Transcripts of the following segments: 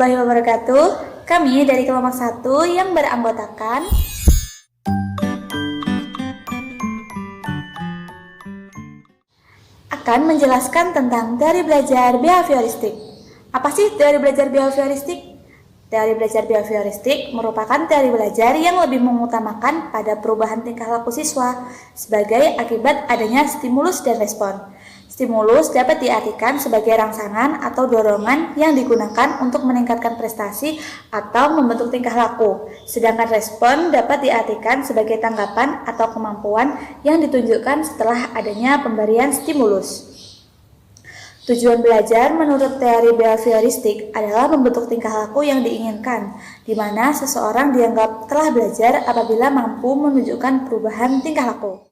warahmatullahi wabarakatuh. Kami dari kelompok 1 yang beranggotakan akan menjelaskan tentang teori belajar behavioristik. Apa sih teori belajar behavioristik? Teori belajar behavioristik merupakan teori belajar yang lebih mengutamakan pada perubahan tingkah laku siswa sebagai akibat adanya stimulus dan respon. Stimulus dapat diartikan sebagai rangsangan atau dorongan yang digunakan untuk meningkatkan prestasi atau membentuk tingkah laku. Sedangkan respon dapat diartikan sebagai tanggapan atau kemampuan yang ditunjukkan setelah adanya pemberian stimulus. Tujuan belajar menurut teori behavioristik adalah membentuk tingkah laku yang diinginkan, di mana seseorang dianggap telah belajar apabila mampu menunjukkan perubahan tingkah laku.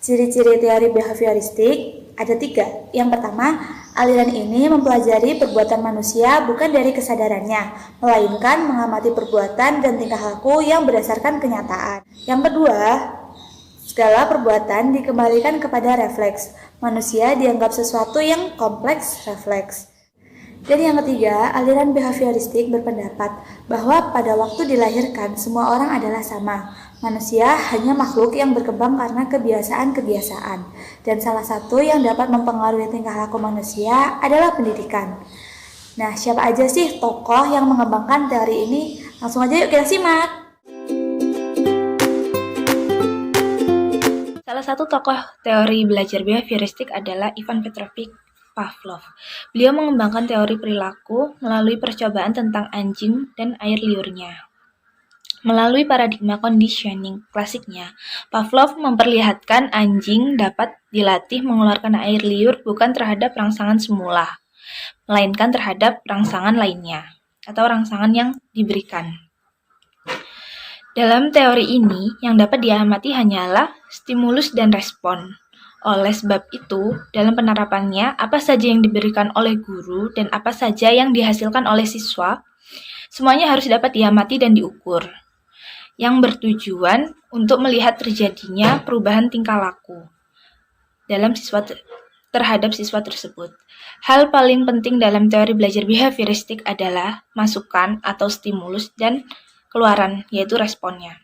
Ciri-ciri teori behavioristik ada 3. Yang pertama, aliran ini mempelajari perbuatan manusia bukan dari kesadarannya, melainkan mengamati perbuatan dan tingkah laku yang berdasarkan kenyataan. Yang kedua, segala perbuatan dikembalikan kepada refleks. Manusia dianggap sesuatu yang kompleks refleks. Dan yang ketiga, aliran behavioristik berpendapat bahwa pada waktu dilahirkan semua orang adalah sama. Manusia hanya makhluk yang berkembang karena kebiasaan-kebiasaan. Dan salah satu yang dapat mempengaruhi tingkah laku manusia adalah pendidikan. Nah, siapa aja sih tokoh yang mengembangkan teori ini? Langsung aja yuk kita simak. Salah satu tokoh teori belajar behavioristik adalah Ivan Petrovich Pavlov. Beliau mengembangkan teori perilaku melalui percobaan tentang anjing dan air liurnya. Melalui paradigma conditioning klasiknya, Pavlov memperlihatkan anjing dapat dilatih mengeluarkan air liur bukan terhadap rangsangan semula, melainkan terhadap rangsangan lainnya atau rangsangan yang diberikan. Dalam teori ini, yang dapat diamati hanyalah stimulus dan respon. Oleh sebab itu, dalam penerapannya, apa saja yang diberikan oleh guru dan apa saja yang dihasilkan oleh siswa, semuanya harus dapat diamati dan diukur, yang bertujuan untuk melihat terjadinya perubahan tingkah laku dalam terhadap siswa tersebut. Hal paling penting dalam teori belajar behavioristik adalah masukan atau stimulus dan keluaran, yaitu responnya.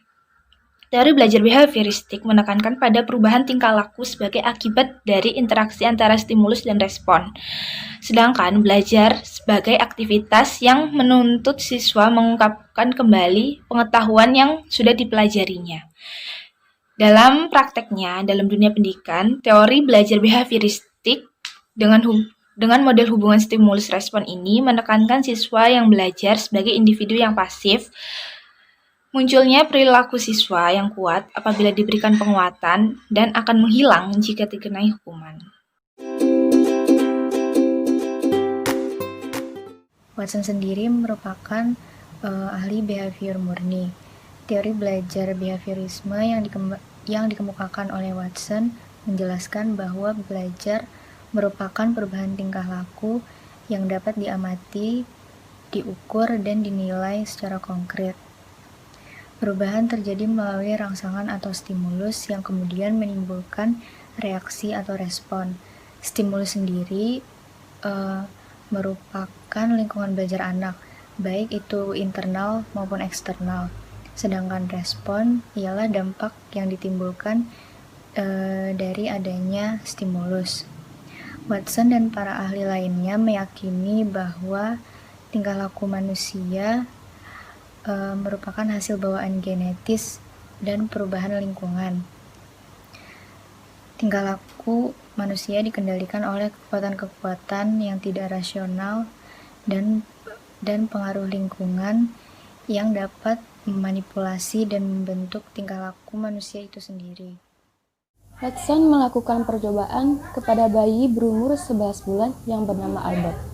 Teori belajar behavioristik menekankan pada perubahan tingkah laku sebagai akibat dari interaksi antara stimulus dan respon. Sedangkan belajar sebagai aktivitas yang menuntut siswa mengungkapkan kembali pengetahuan yang sudah dipelajarinya. Dalam prakteknya, dalam dunia pendidikan, teori belajar behavioristik dengan model hubungan stimulus respon ini menekankan siswa yang belajar sebagai individu yang pasif. Munculnya perilaku siswa yang kuat apabila diberikan penguatan dan akan menghilang jika dikenai hukuman. Watson sendiri merupakan ahli behavior murni. Teori belajar behaviorisme yang dikemukakan oleh Watson menjelaskan bahwa belajar merupakan perubahan tingkah laku yang dapat diamati, diukur, dan dinilai secara konkret. Perubahan terjadi melalui rangsangan atau stimulus yang kemudian menimbulkan reaksi atau respon. Stimulus sendiri merupakan lingkungan belajar anak, baik itu internal maupun eksternal. Sedangkan respon ialah dampak yang ditimbulkan dari adanya stimulus. Watson dan para ahli lainnya meyakini bahwa tingkah laku manusia merupakan hasil bawaan genetis dan perubahan lingkungan. Tingkah laku manusia dikendalikan oleh kekuatan-kekuatan yang tidak rasional dan pengaruh lingkungan yang dapat memanipulasi dan membentuk tingkah laku manusia itu sendiri. Watson melakukan percobaan kepada bayi berumur 11 bulan yang bernama Albert.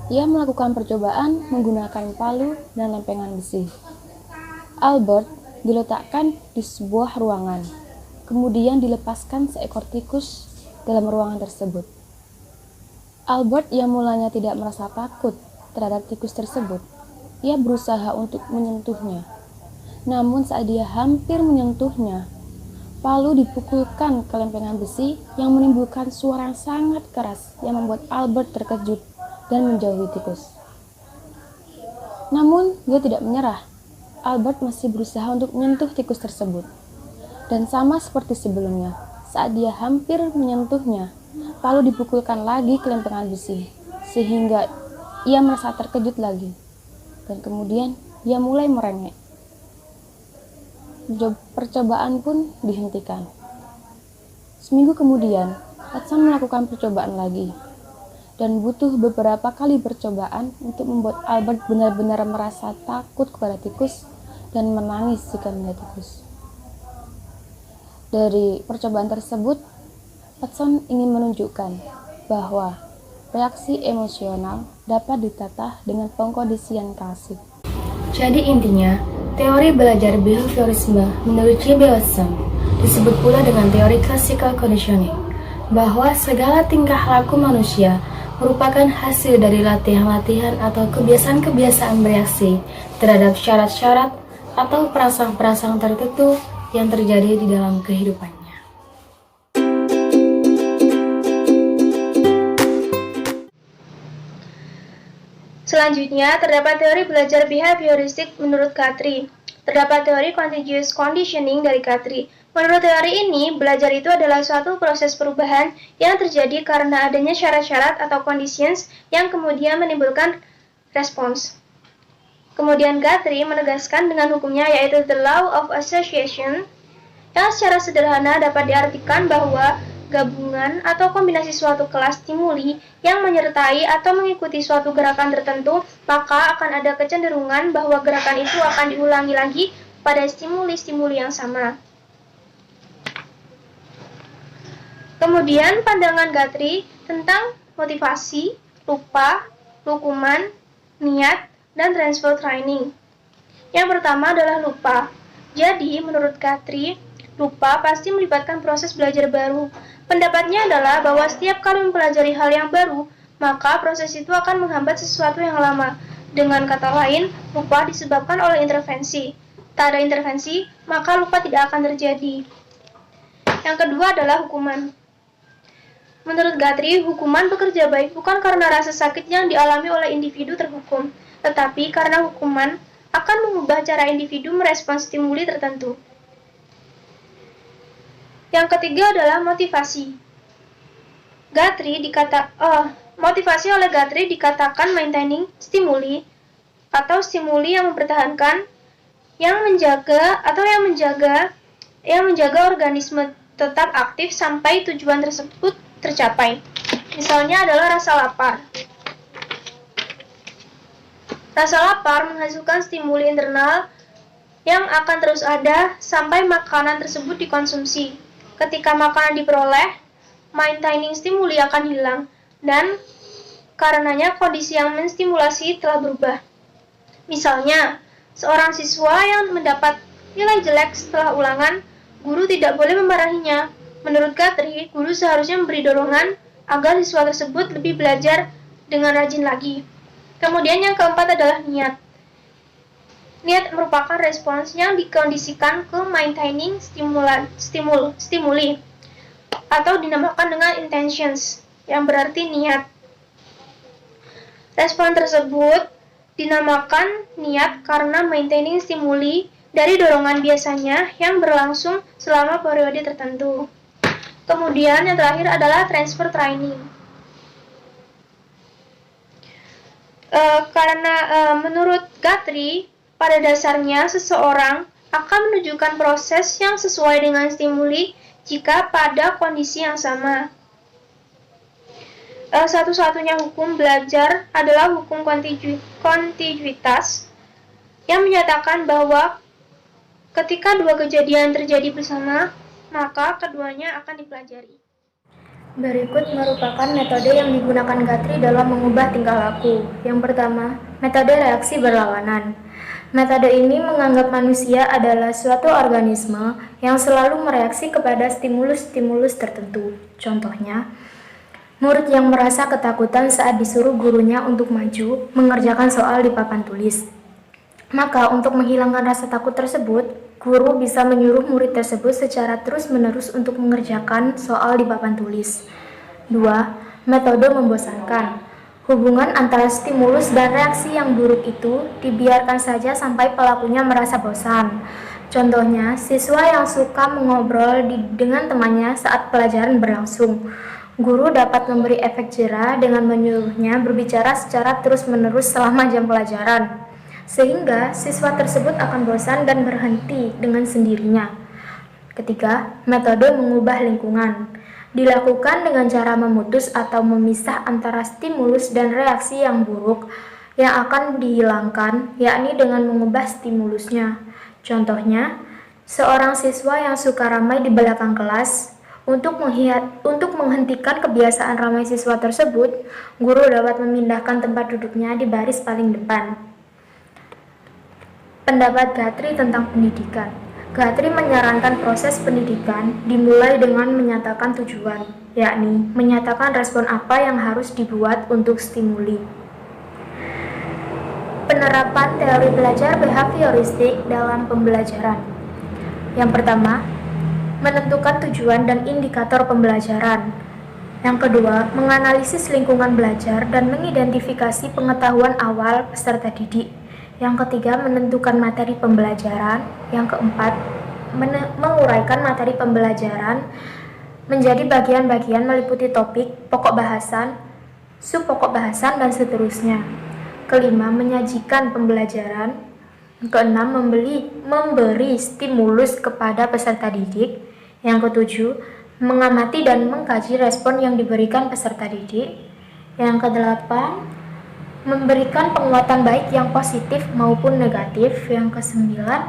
Ia melakukan percobaan menggunakan palu dan lempengan besi. Albert diletakkan di sebuah ruangan, kemudian dilepaskan seekor tikus dalam ruangan tersebut. Albert yang mulanya tidak merasa takut terhadap tikus tersebut, ia berusaha untuk menyentuhnya. Namun saat dia hampir menyentuhnya, palu dipukulkan ke lempengan besi yang menimbulkan suara yang sangat keras yang membuat Albert terkejut dan menjauhi tikus. Namun, dia tidak menyerah. Albert masih berusaha untuk menyentuh tikus tersebut. Dan sama seperti sebelumnya, saat dia hampir menyentuhnya, Palu dipukulkan lagi ke lempengan besi, sehingga ia merasa terkejut lagi. Dan kemudian, ia mulai merengek. Percobaan pun dihentikan. Seminggu kemudian, Watson melakukan percobaan lagi. Dan butuh beberapa kali percobaan untuk membuat Albert benar-benar merasa takut kepada tikus dan menangis jika melihat tikus. Dari percobaan tersebut, Watson ingin menunjukkan bahwa reaksi emosional dapat ditata dengan pengkondisian klasik. Jadi intinya, teori belajar behaviorisme menurut J.B. Watson disebut pula dengan teori classical conditioning, bahwa segala tingkah laku manusia merupakan hasil dari latihan-latihan atau kebiasaan-kebiasaan bereaksi terhadap syarat-syarat atau perasaan-perasaan tertentu yang terjadi di dalam kehidupannya. Selanjutnya, terdapat teori belajar behavioristik menurut Guthrie. Terdapat teori contiguous conditioning dari Guthrie. Menurut teori ini, belajar itu adalah suatu proses perubahan yang terjadi karena adanya syarat-syarat atau conditions yang kemudian menimbulkan respons. Kemudian Guthrie menegaskan dengan hukumnya yaitu the law of association, yang secara sederhana dapat diartikan bahwa gabungan atau kombinasi suatu kelas stimuli yang menyertai atau mengikuti suatu gerakan tertentu, maka akan ada kecenderungan bahwa gerakan itu akan diulangi lagi pada stimuli-stimuli yang sama. Kemudian pandangan Guthrie tentang motivasi, lupa, hukuman, niat, dan transfer training. Yang pertama adalah lupa. Jadi, menurut Guthrie, lupa pasti melibatkan proses belajar baru. Pendapatnya adalah bahwa setiap kali mempelajari hal yang baru, maka proses itu akan menghambat sesuatu yang lama. Dengan kata lain, lupa disebabkan oleh intervensi. Tak ada intervensi, maka lupa tidak akan terjadi. Yang kedua adalah hukuman. Menurut Guthrie, hukuman bekerja baik bukan karena rasa sakit yang dialami oleh individu terhukum, tetapi karena hukuman akan mengubah cara individu merespons stimuli tertentu. Yang ketiga adalah motivasi. Motivasi oleh Guthrie dikatakan maintaining stimuli atau stimuli yang mempertahankan, yang menjaga organisme tetap aktif sampai tujuan tersebut tercapai. Misalnya adalah rasa lapar. Rasa lapar menghasilkan stimuli internal yang akan terus ada sampai makanan tersebut dikonsumsi. Ketika makanan diperoleh, maintaining stimuli akan hilang, dan karenanya kondisi yang menstimulasi telah berubah. Misalnya, seorang siswa yang mendapat nilai jelek setelah ulangan, guru tidak boleh memarahinya. Menurut Guthrie, guru seharusnya memberi dorongan agar siswa tersebut lebih belajar dengan rajin lagi. Kemudian yang keempat adalah niat. Niat merupakan respons yang dikondisikan ke maintaining stimuli atau dinamakan dengan intentions, yang berarti niat. Respon tersebut dinamakan niat karena maintaining stimuli dari dorongan biasanya yang berlangsung selama periode tertentu. Kemudian yang terakhir adalah transfer training. Menurut Guthrie, pada dasarnya seseorang akan menunjukkan proses yang sesuai dengan stimuli jika pada kondisi yang sama. Satu-satunya hukum belajar adalah hukum kontiguitas yang menyatakan bahwa ketika dua kejadian terjadi bersama, maka keduanya akan dipelajari. Berikut merupakan metode yang digunakan Guthrie dalam mengubah tingkah laku. Yang pertama, metode reaksi berlawanan. Metode ini menganggap manusia adalah suatu organisme yang selalu mereaksi kepada stimulus-stimulus tertentu. Contohnya, murid yang merasa ketakutan saat disuruh gurunya untuk maju mengerjakan soal di papan tulis. Maka untuk menghilangkan rasa takut tersebut, guru bisa menyuruh murid tersebut secara terus-menerus untuk mengerjakan soal di papan tulis. 2. Metode membosankan. Hubungan antara stimulus dan reaksi yang buruk itu dibiarkan saja sampai pelakunya merasa bosan. Contohnya, siswa yang suka mengobrol dengan temannya saat pelajaran berlangsung. Guru dapat memberi efek jera dengan menyuruhnya berbicara secara terus-menerus selama jam pelajaran, sehingga siswa tersebut akan bosan dan berhenti dengan sendirinya. Ketiga, metode mengubah lingkungan. Dilakukan dengan cara memutus atau memisah antara stimulus dan reaksi yang buruk yang akan dihilangkan, yakni dengan mengubah stimulusnya. Contohnya, seorang siswa yang suka ramai di belakang kelas, untuk menghentikan kebiasaan ramai siswa tersebut, guru dapat memindahkan tempat duduknya di baris paling depan. Pendapat Guthrie tentang pendidikan. Guthrie menyarankan proses pendidikan dimulai dengan menyatakan tujuan, yakni menyatakan respon apa yang harus dibuat untuk stimuli. Penerapan teori belajar behavioristik dalam pembelajaran. Yang pertama, menentukan tujuan dan indikator pembelajaran. Yang kedua, menganalisis lingkungan belajar dan mengidentifikasi pengetahuan awal peserta didik. Yang ketiga, menentukan materi pembelajaran. Yang keempat, menguraikan materi pembelajaran menjadi bagian-bagian meliputi topik, pokok bahasan, subpokok bahasan, dan seterusnya. Kelima, menyajikan pembelajaran. Keenam, memberi stimulus kepada peserta didik. Yang ketujuh, mengamati dan mengkaji respon yang diberikan peserta didik. Yang kedelapan, memberikan penguatan baik yang positif maupun negatif. Yang kesembilan,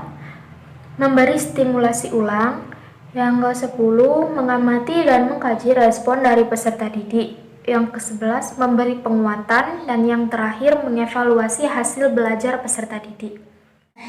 memberi stimulasi ulang. Yang kesepuluh, mengamati dan mengkaji respon dari peserta didik. Yang ke-11, memberi penguatan. Dan yang terakhir, mengevaluasi hasil belajar peserta didik.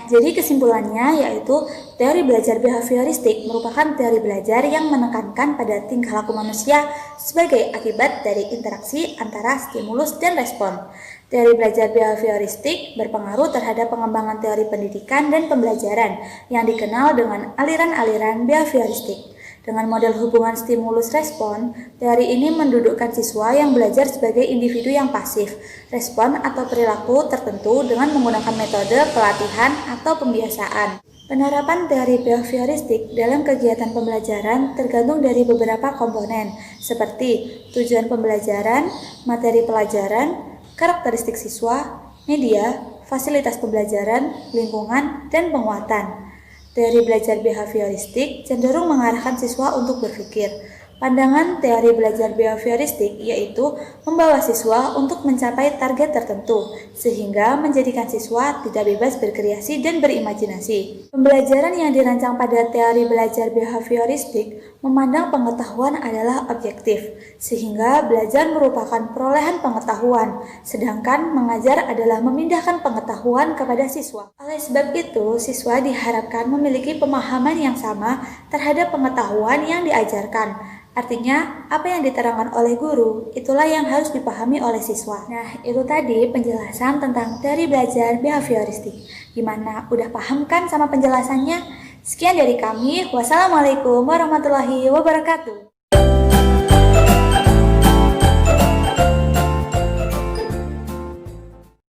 Jadi kesimpulannya yaitu teori belajar behavioristik merupakan teori belajar yang menekankan pada tingkah laku manusia sebagai akibat dari interaksi antara stimulus dan respon. Teori belajar behavioristik berpengaruh terhadap pengembangan teori pendidikan dan pembelajaran yang dikenal dengan aliran-aliran behavioristik. Dengan model hubungan stimulus-respon, teori ini mendudukkan siswa yang belajar sebagai individu yang pasif, respon atau perilaku tertentu dengan menggunakan metode pelatihan atau pembiasaan. Penerapan teori behavioristik dalam kegiatan pembelajaran tergantung dari beberapa komponen, seperti tujuan pembelajaran, materi pelajaran, karakteristik siswa, media, fasilitas pembelajaran, lingkungan, dan penguatan. Teori belajar behavioristik cenderung mengarahkan siswa untuk berpikir. Pandangan teori belajar behavioristik yaitu membawa siswa untuk mencapai target tertentu, sehingga menjadikan siswa tidak bebas berkreasi dan berimajinasi. Pembelajaran yang dirancang pada teori belajar behavioristik memandang pengetahuan adalah objektif, sehingga belajar merupakan perolehan pengetahuan, sedangkan mengajar adalah memindahkan pengetahuan kepada siswa. Oleh sebab itu, siswa diharapkan memiliki pemahaman yang sama terhadap pengetahuan yang diajarkan. Artinya, apa yang diterangkan oleh guru, itulah yang harus dipahami oleh siswa. Nah, itu tadi penjelasan tentang teori belajar behavioristik. Gimana, udah paham kan sama penjelasannya? Sekian dari kami. Wassalamualaikum warahmatullahi wabarakatuh.